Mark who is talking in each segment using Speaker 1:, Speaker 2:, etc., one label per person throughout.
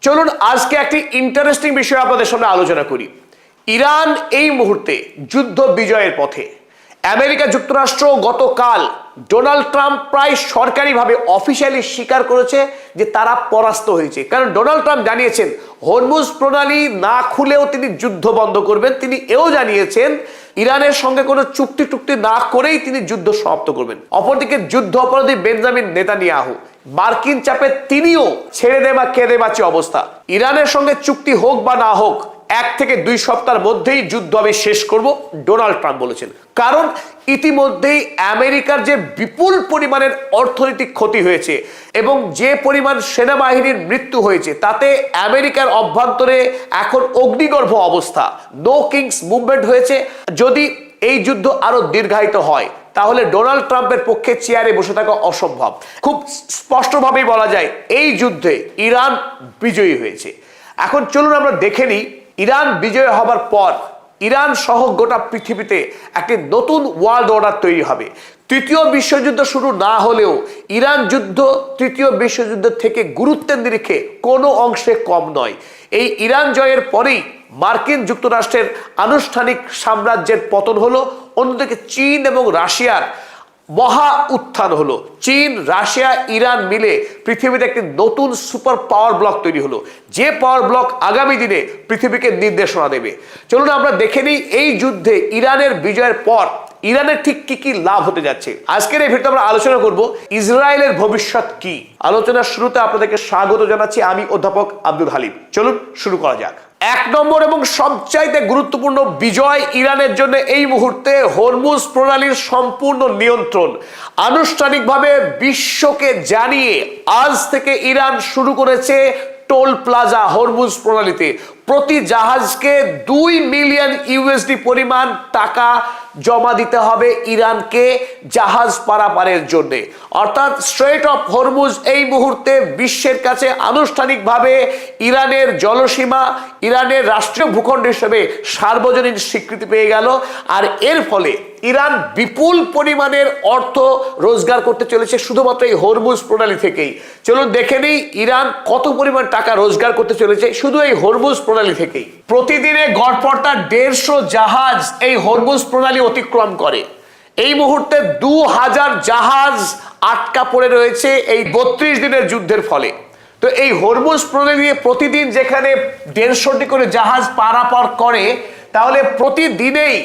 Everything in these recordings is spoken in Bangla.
Speaker 1: চলুন আজকে একটি ইন্টারেস্টিং বিষয় আপনাদের সামনে আলোচনা করি। ইরান এই মুহূর্তে যুদ্ধ বিজয়ের পথে। আমেরিকা যুক্তরাষ্ট্র গতকাল ডোনাল্ড ট্রাম্প প্রায় সরকারিভাবে অফিসিয়ালি স্বীকার করেছে যে তারা পরাস্ত হয়েছে, কারণ ডোনাল্ড ট্রাম্প জানিয়েছেন হরমুজ প্রণালী না খুলেও তিনি যুদ্ধ বন্ধ করবেন। তিনি এও জানিয়েছেন ইরানের সঙ্গে কোনো চুক্তি না করেই তিনি যুদ্ধ সমাপ্ত করবেন। অপরদিকে যুদ্ধ অপরাধী বেঞ্জামিন নেতানিয়াহু মার্কিন চাপে তিনিও ছেড়ে দে বা কেঁদে বাঁচি অবস্থা। ইরানের সঙ্গে চুক্তি হোক বা না হোক 1 থেকে 2 সপ্তাহের মধ্যেই যুদ্ধ আমি শেষ করব, ডোনাল্ড ট্রাম্প বলেছেন। কারণ ইতিমধ্যেই আমেরিকার যে বিপুল পরিমাণের অর্থনৈতিক ক্ষতি হয়েছে এবং যে পরিমাণ সেনাবাহিনীর মৃত্যু হয়েছে তাতে আমেরিকার অভ্যন্তরে এখন অগ্নিগর্ভ অবস্থা, নো কিংস মুভমেন্ট হয়েছে। যদি এই যুদ্ধ আরো দীর্ঘায়িত হয় তাহলে ডোনাল্ড ট্রাম্পের পক্ষে চেয়ারে বসে থাকা অসম্ভব। খুব স্পষ্টভাবেই বলা যায় এই যুদ্ধে ইরান বিজয়ী হয়েছে। এখন চলুন আমরা দেখে নিই ইরান বিজয় হবার পর ইরান সহ গোটা পৃথিবীতে একটি নতুন ওয়ার্ল্ড অর্ডার তৈরি হবে। তৃতীয় বিশ্বযুদ্ধ শুরু না হলেও ইরান যুদ্ধ তৃতীয় বিশ্বযুদ্ধের থেকে গুরুত্বের নিরিখে কোনো অংশে কম নয়। এই ইরান জয়ের পরেই মার্কিন যুক্তরাষ্ট্রের আনুষ্ঠানিক সাম্রাজ্যের পতন হলো, অন্যদিকে চীন এবং রাশিয়ার মহা উত্থান হলো। চীন, রাশিয়া, ইরান মিলে পৃথিবীতে একটি নতুন সুপার পাওয়ার ব্লক তৈরি হলো, যে পাওয়ার ব্লক আগামী দিনে পৃথিবীকে নির্দেশনা দেবে। চলুন আমরা দেখে নিই এই যুদ্ধে ইরানের বিজয়ের পর ইরানের ঠিক কি কি লাভ হতে যাচ্ছে। আজকের এই ভিডিওতে আমরা আলোচনা করব ইসরায়েলের ভবিষ্যৎ কি। আলোচনার শুরুতে আপনাদেরকে স্বাগত জানাচ্ছি, আমি অধ্যাপক আব্দুল হালিম। চলুন শুরু করা যাক। 1 নম্বর এবং সবচাইতে গুরুত্বপূর্ণ বিজয় ইরানের জন্য এই মুহূর্তে হরমুজ প্রণালীর সম্পূর্ণ নিয়ন্ত্রণ। আনুষ্ঠানিকভাবে বিশ্বকে জানিয়ে আজ থেকে ইরান শুরু করেছে টোল প্লাজা হরমুজ প্রণালীতে। প্রতি জাহাজকে 2 মিলিয়ন ইউএসডি পরিমাণ টাকা জমা দিতে হবে ইরানকে জাহাজ পারাপারের জন্য। অর্থাৎ স্ট্রেট অফ হরমুজ এই মুহূর্তে বিশ্বের কাছে আনুষ্ঠানিকভাবে ইরানের জলসীমা, ইরানের রাষ্ট্রীয় ভূখণ্ড হিসেবে সার্বজনীন স্বীকৃতি পেয়ে গেল। আর এর ফলে ইরান বিপুল পরিমাণের অর্থ রোজগার করতে চলেছে শুধুমাত্র এই হরমুজ প্রণালী থেকেই। চলুন দেখে নিই ইরান কত পরিমাণ টাকা রোজগার করতে চলেছে শুধু এই হরমুজ প্রণালী থেকেই। প্রতিদিনে গড়পড়তা 150 জাহাজ এই হরমুজ প্রণালী অতিক্রম করে। এই মুহূর্তে 2000 জাহাজ আটকা পড়ে রয়েছে এই 32 দিনের যুদ্ধের ফলে। তো এই হরমুজ প্রণালী দিয়ে প্রতিদিন যেখানে 150টি করে জাহাজ পারাপার করে, তাহলে প্রতিদিনেই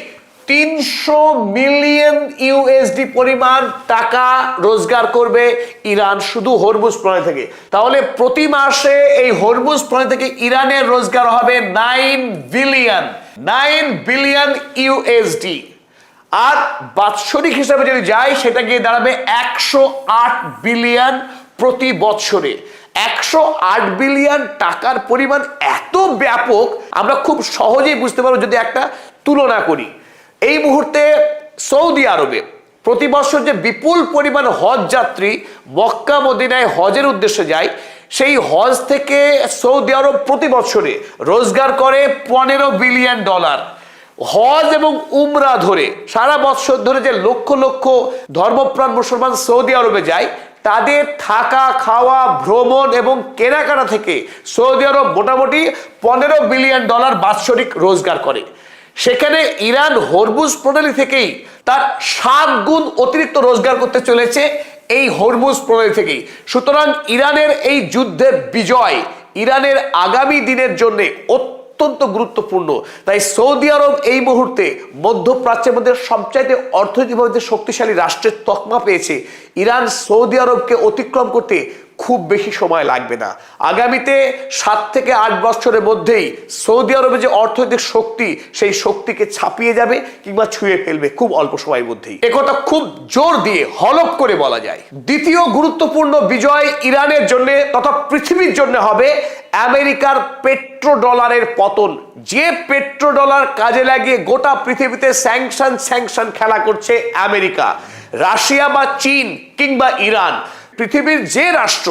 Speaker 1: 300 মিলিয়ন ইউএসডি পরিমাণ টাকা রোজগার করবে ইরান শুধু হরমুজ প্রণালী থেকে। তাহলে প্রতি মাসে এই হরমুজ প্রণালী থেকে ইরানের রোজগার হবে 9 বিলিয়ন ইউএসডি। আর বাৎসরিক হিসাবে যদি যায় সেটা গিয়ে দাঁড়াবে 108 বিলিয়ন প্রতি বছরে। 108 বিলিয়ন টাকার পরিমাণ এত ব্যাপক, আমরা খুব সহজেই বুঝতে পারবো যদি একটা তুলনা করি। এই মুহূর্তে সৌদি আরবে প্রতি বছর যে বিপুল পরিমাণ হজ যাত্রী মক্কা মদিনায় হজের উদ্দেশ্যে যায়, সেই হজ থেকে সৌদি আরব প্রতি বছরে রোজগার করে $15 বিলিয়ন। হজ এবং উমরা ধরে সারা বছর ধরে যে লক্ষ লক্ষ ধর্মপ্রাণ মুসলমান সৌদি আরবে যায়, তাদের থাকা, খাওয়া, ভ্রমণ এবং কেনাকাটা থেকে সৌদি আরব মোটামুটি $15 বিলিয়ন বাৎসরিক রোজগার করে। সেখানে ইরান হরমুজ প্রণালী থেকেই তার 7 গুণ অতিরিক্ত রোজগার করতে চলেছে এই হরমুজ প্রণালী থেকেই। সুতরাং ইরানের এই যুদ্ধের বিজয় ইরানের আগামী দিনের জন্য অত্যন্ত গুরুত্বপূর্ণ। তাই সৌদি আরব এই মুহূর্তে মধ্যপ্রাচ্যের মধ্যে সবচাইতে অর্থনৈতিকভাবে শক্তিশালী রাষ্ট্রের তকমা পেয়েছে। ইরান সৌদি আরবকে অতিক্রম করতে খুব বেশি সময় লাগবে না। আগামীতে 7 থেকে 8 বছরের মধ্যেই সৌদি আরবের যে অর্থনৈতিক শক্তি, সেই শক্তিকে ছাপিয়ে যাবে কিংবা ছুঁয়ে ফেলবে খুব অল্প সময়ের মধ্যেই। একথা খুব জোর দিয়ে হলফ করে বলা যায়। দ্বিতীয় গুরুত্বপূর্ণ বিজয় ইরানের জন্য তথা পৃথিবীর জন্য হবে আমেরিকার পেট্রো ডলারের পতন। যে পেট্রো ডলার কাজে লাগিয়ে গোটা পৃথিবীতে স্যাংশন খেলা করছে আমেরিকা, রাশিয়া বা চীন কিংবা ইরান, পৃথিবীর যে রাষ্ট্র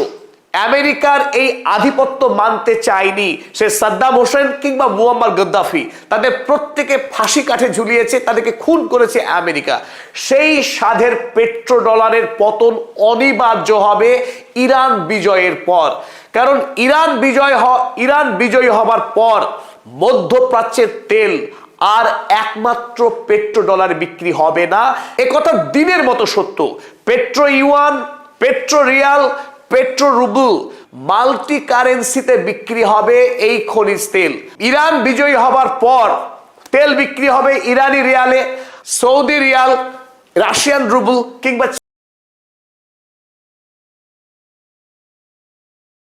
Speaker 1: আমেরিকার এই আধিপত্য মানতে চায়নি। সে সাদ্দাম হোসেন কিংবা মুয়াম্মার গদ্দাফি, তাদের প্রত্যেকে ফাঁসি কাঠে ঝুলিয়েছে, তাদেরকে খুন করেছে আমেরিকা। সেই সাধের পেট্রোডলারের পতন অনিবার্য হবে ইরান বিজয়ের পর। কারণ ইরান বিজয়ী হবার পর মধ্যপ্রাচ্যের তেল আর একমাত্র পেট্রোডলার বিক্রি হবে না। একথা দিনের মতো সত্য। Petro yuan, petro riyal, petro ruble multi কারেন্সিতে বিক্রি হবে এই খনিজ তেল। ইরান বিজয়ী হবার পর তেল বিক্রি হবে ইরানি রিয়ালে, সৌদি রিয়াল, রাশিয়ান রুবল কিংবা